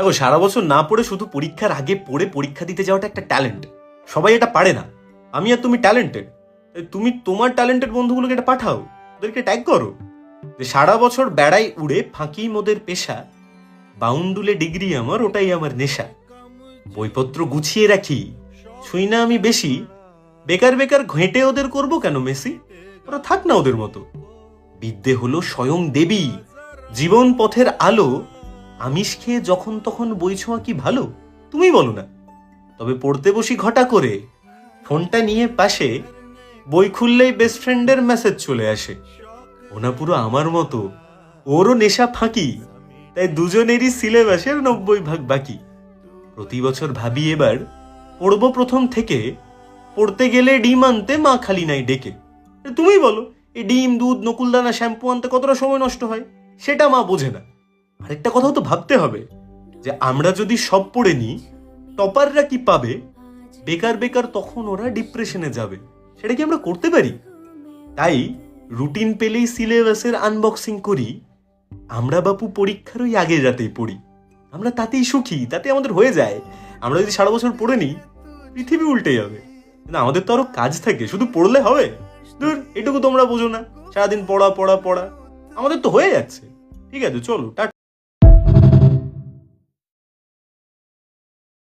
দেখো, সারা বছর না পড়ে শুধু পরীক্ষার আগে পড়ে পরীক্ষা দিতে যাওয়াটা একটা ট্যালেন্ট। সবাই এটা পারে না। আমি আর তুমি ট্যালেন্টেড। তুমি তোমার ট্যালেন্টেড বন্ধুগুলোকে এটা পাঠাও, ওদেরকে ট্যাগ করো যে সারা বছর বেড়াই উড়ে ফাঁকি মোদের পেশা, বাউন্ডুলে ডিগ্রি আমার, ওটাই আমার নেশা। বইপত্র গুছিয়ে রাখি, ছুঁই না আমি বেশি, বেকার বেকার ঘেঁটে ওদের করব কেন মেসি? ওরা থাক না ওদের মতো। বিদ্যে হলো স্বয়ং দেবী, জীবন পথের আলো। আমিষ খেয়ে যখন তখন বই ছোঁয়া কি ভালো? তুমি বলো না। তবে পড়তে বসি ঘটা করে, ফোনটা নিয়ে পাশে, বই খুললেই বেস্ট ফ্রেন্ডের মেসেজ চলে আসে। ওনা পুরো আমার মতো, ওরও নেশা ফাঁকি, তাই দুজনেরই সিলেবাসের 90 ভাগ বাকি। প্রতি বছর ভাবি এবার পড়বো প্রথম থেকে, পড়তে গেলে ডিম আনতে মা খালি নাই ডেকে। তুমি বলো, এই ডিম, দুধ, নকুলদানা, শ্যাম্পু আনতে কতটা সময় নষ্ট হয়, সেটা মা বোঝে না। আরেকটা কথাও তো ভাবতে হবে যে আমরা যদি সব পড়ে নিই, টপাররা কি পাবে? বেকার বেকার তখন ওরা ডিপ্রেশনে যাবে। সেটা কি আমরা করতে পারি? তাই রুটিন পেলেই সিলেবাসের আনবক্সিং করি। আমরা বাপু পরীক্ষার ওই আগের রাতেই পড়ি। আমরা তাতেই সুখী, তাতে আমাদের হয়ে যায়। আমরা যদি সারা বছর পড়ে নিই, পৃথিবী উল্টে যাবে। কিন্তু আমাদের তো আরো কাজ থাকে, শুধু পড়লে হবে? ধুর, এটুকু তোমরা বোঝো না, সারাদিন পড়া পড়া পড়া। আমাদের তো হয়ে যাচ্ছে। ঠিক আছে, চলো টাটা।